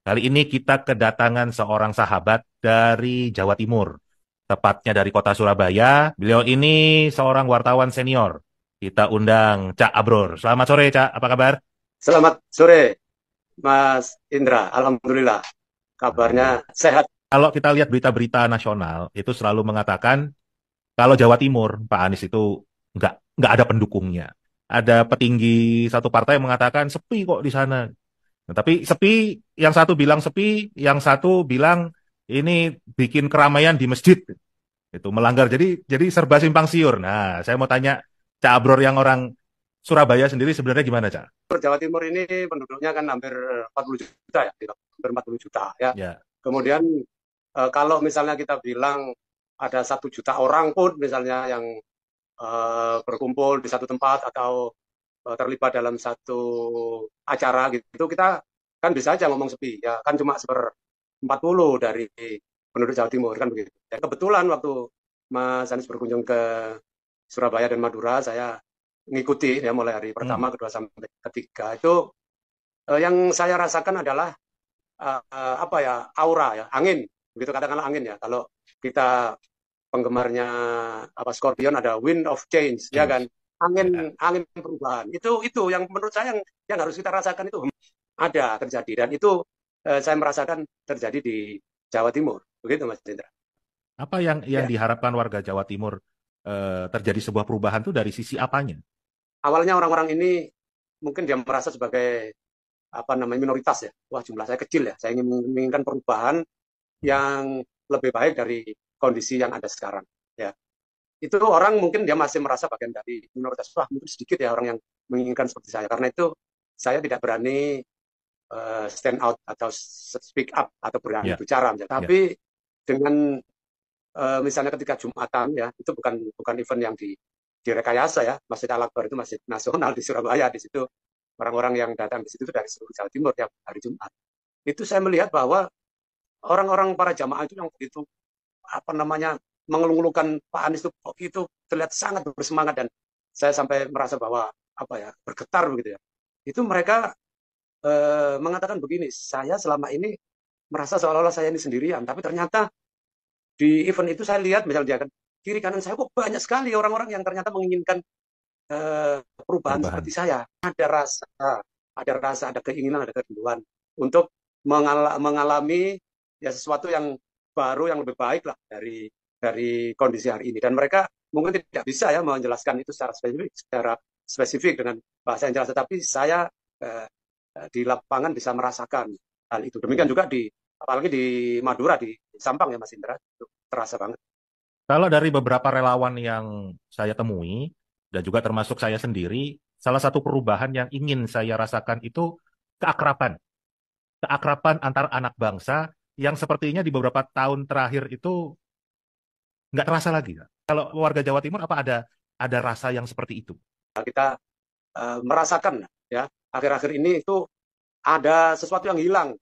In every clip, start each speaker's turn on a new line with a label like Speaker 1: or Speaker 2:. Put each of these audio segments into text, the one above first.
Speaker 1: Kali ini kita kedatangan seorang sahabat dari Jawa Timur, tepatnya dari kota Surabaya. Beliau ini seorang wartawan senior. Kita undang Cak Abror. Selamat sore, Cak. Apa kabar?
Speaker 2: Selamat sore, Mas Indra. Alhamdulillah,
Speaker 1: Alhamdulillah.
Speaker 2: kabarnya sehat.
Speaker 1: Kalau kita lihat berita-berita nasional, itu selalu mengatakan kalau Jawa Timur, Pak Anies itu nggak ada pendukungnya. Ada petinggi satu partai yang mengatakan sepi kok di sana. Nah, tapi sepi, yang satu bilang sepi, yang satu bilang ini bikin keramaian di masjid. Itu melanggar. Jadi serba simpang siur. Nah, saya mau tanya Cak Abror yang orang Surabaya sendiri sebenarnya gimana, Cak?
Speaker 2: Jawa Timur ini penduduknya kan hampir 40 juta ya, hampir 40 juta ya.
Speaker 1: Ya,
Speaker 2: Kemudian kalau misalnya kita bilang ada 1 juta orang pun misalnya yang berkumpul di satu tempat atau terlibat dalam satu acara gitu, kita kan bisa aja ngomong sepi ya, kan cuma 40 dari penduduk Jawa Timur kan begitu. Dan kebetulan waktu Mas Anies berkunjung ke Surabaya dan Madura, saya ngikuti ya mulai hari
Speaker 1: hmm,
Speaker 2: pertama, kedua sampai ketiga itu yang saya rasakan adalah apa ya, aura ya, angin, begitu katakanlah angin ya. Kalau kita penggemarnya apa Scorpion ada wind of change ya kan,
Speaker 1: change. Ya.
Speaker 2: angin angin perubahan. Itu yang menurut saya yang harus kita rasakan itu ada terjadi dan itu saya merasakan terjadi di Jawa Timur. Begitu Mas Indra.
Speaker 1: Apa yang
Speaker 2: Ya.
Speaker 1: diharapkan warga Jawa Timur terjadi sebuah perubahan tuh dari sisi apanya?
Speaker 2: Awalnya orang-orang ini mungkin dia merasa sebagai apa namanya minoritas ya. Wah, jumlah saya kecil ya. Saya ingin menginginkan perubahan
Speaker 1: Hmm.
Speaker 2: yang lebih baik dari kondisi yang ada sekarang. Ya, itu orang mungkin dia masih merasa bagian dari minoritas. Wah, mungkin sedikit ya orang yang menginginkan seperti saya. Karena itu saya tidak berani stand out atau speak up atau berani
Speaker 1: Ya,
Speaker 2: bicara. Misalnya.
Speaker 1: ya,
Speaker 2: Tapi dengan misalnya ketika Jumatan ya, itu bukan bukan event yang direkayasa ya. Masjid Al Akbar itu masjid nasional di Surabaya. Di situ orang-orang yang datang di situ itu dari seluruh Jawa Timur tiap hari Jumat. Itu saya melihat bahwa orang-orang para jamaah itu yang begitu apa namanya mengeluh-ngeluhkan Pak Anies itu terlihat sangat bersemangat dan saya sampai merasa bahwa apa ya bergetar begitu ya. Itu mereka mengatakan begini, saya selama ini merasa seolah-olah saya ini sendirian, tapi ternyata di event itu saya lihat misalnya dia kan kiri kanan saya kok banyak sekali orang-orang yang ternyata menginginkan perubahan seperti
Speaker 1: perubahan.
Speaker 2: saya. Ada keinginan, ada kerinduan untuk mengalami ya sesuatu yang baru, yang lebih baik lah dari kondisi hari ini. Dan mereka mungkin tidak bisa ya menjelaskan itu secara spesifik dengan bahasa yang jelas. Tetapi saya eh, di lapangan bisa merasakan hal itu. Demikian juga apalagi di Madura, di Sampang ya Mas Indra, itu terasa banget.
Speaker 1: Kalau dari beberapa relawan yang saya temui, dan juga termasuk saya sendiri, salah satu perubahan yang ingin saya rasakan itu keakraban. Keakraban antar anak bangsa yang sepertinya di beberapa tahun terakhir itu nggak terasa lagi. Kalau warga Jawa Timur apa ada rasa yang seperti itu?
Speaker 2: Kita merasakan ya akhir-akhir ini itu ada sesuatu yang hilang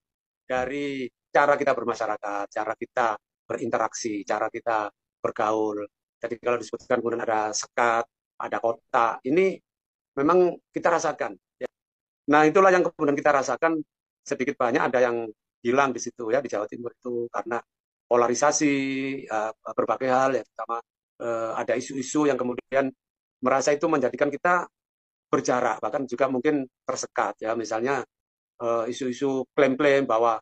Speaker 2: dari cara kita bermasyarakat, cara kita berinteraksi, cara kita bergaul. Jadi kalau disebutkan kemudian ada sekat, ada kota, ini memang kita rasakan. Ya. Nah itulah yang kemudian kita rasakan sedikit banyak ada yang hilang di situ ya di Jawa Timur itu karena polarisasi berbagai hal ya, terutama ada isu-isu yang kemudian merasa itu menjadikan kita berjarak bahkan juga mungkin tersekat ya misalnya isu-isu klaim-klaim bahwa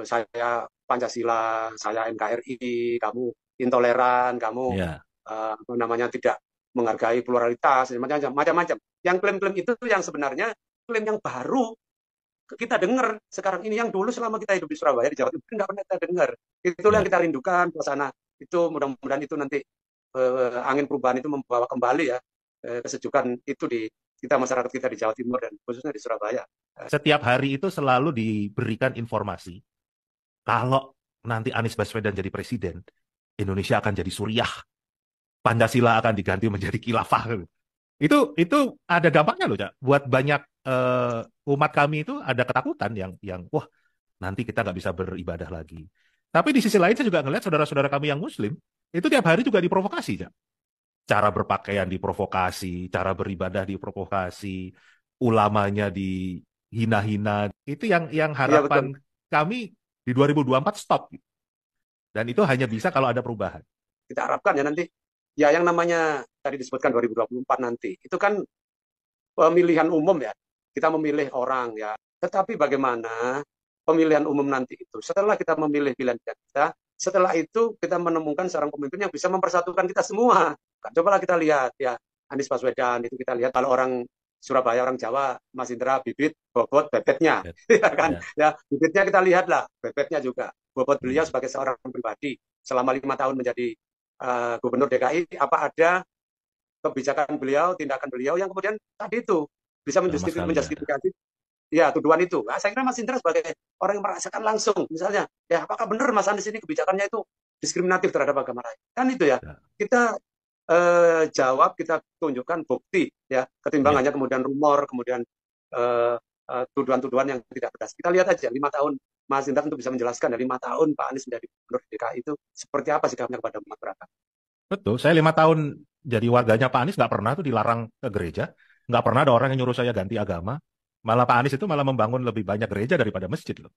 Speaker 2: saya Pancasila, saya NKRI, kamu intoleran, kamu
Speaker 1: Ya,
Speaker 2: apa namanya tidak menghargai pluralitas, macam-macam. Yang klaim-klaim itu yang sebenarnya klaim yang baru kita dengar sekarang ini yang dulu selama kita hidup di Surabaya di Jawa Timur nggak pernah kita dengar. Itulah yang
Speaker 1: ya.
Speaker 2: kita rindukan suasana itu mudah-mudahan itu nanti angin perubahan itu membawa kembali ya kesejukan itu di kita masyarakat kita di Jawa Timur dan khususnya di Surabaya.
Speaker 1: Setiap hari itu selalu diberikan informasi kalau nanti Anies Baswedan jadi presiden, Indonesia akan jadi Suriah, Pancasila akan diganti menjadi khilafah. Itu ada dampaknya loh, Cak. Buat banyak umat kami itu ada ketakutan yang wah nanti kita nggak bisa beribadah lagi. Tapi di sisi lain saya juga ngelihat saudara-saudara kami yang Muslim itu tiap hari juga diprovokasi, Cak. Cara berpakaian diprovokasi, cara beribadah diprovokasi, ulamanya dihina-hina. Itu yang
Speaker 2: Iya
Speaker 1: harapan
Speaker 2: betul.
Speaker 1: kami di 2024 stop. Dan itu hanya bisa kalau ada perubahan.
Speaker 2: Kita harapkan ya nanti, ya yang namanya tadi disebutkan 2024 nanti, itu kan pemilihan umum ya, kita memilih orang ya. Tetapi bagaimana pemilihan umum nanti itu, setelah kita memilih pilihan kita, setelah itu kita menemukan seorang pemimpin yang bisa mempersatukan kita semua. Cobalah kita lihat ya, Anies Baswedan itu kita lihat, kalau orang Surabaya, orang Jawa, Mas Indra, bibit, bobot, bebetnya,
Speaker 1: Ya.
Speaker 2: ya kan?
Speaker 1: Ya.
Speaker 2: Ya, bibitnya kita lihatlah, bebetnya juga. Bobot beliau
Speaker 1: Hmm.
Speaker 2: sebagai seorang pribadi selama 5 tahun menjadi Gubernur DKI, apa ada kebijakan beliau, tindakan beliau yang kemudian tadi itu bisa
Speaker 1: Sama sekali nggak ada.
Speaker 2: menjustifikasi ya tuduhan itu. Nah, saya kira Mas Indra sebagai orang yang merasakan langsung, misalnya, ya apakah benar Mas Anies ini kebijakannya itu diskriminatif terhadap agama lain? Kan itu ya.
Speaker 1: Ya.
Speaker 2: Kita jawab, kita tunjukkan bukti ya, ketimbang
Speaker 1: Ya.
Speaker 2: hanya kemudian rumor, kemudian tuduhan-tuduhan yang tidak berdasar. Kita lihat aja 5 tahun Mas Indra tentu bisa menjelaskan ya, 5 tahun Pak Anies menjadi gubernur DKI itu seperti apa sikapnya kepada masyarakat.
Speaker 1: Betul. Saya 5 tahun jadi warganya Pak Anies nggak pernah tuh dilarang ke gereja. Nggak pernah ada orang yang nyuruh saya ganti agama. Malah Pak Anies itu malah membangun lebih banyak gereja daripada masjid loh.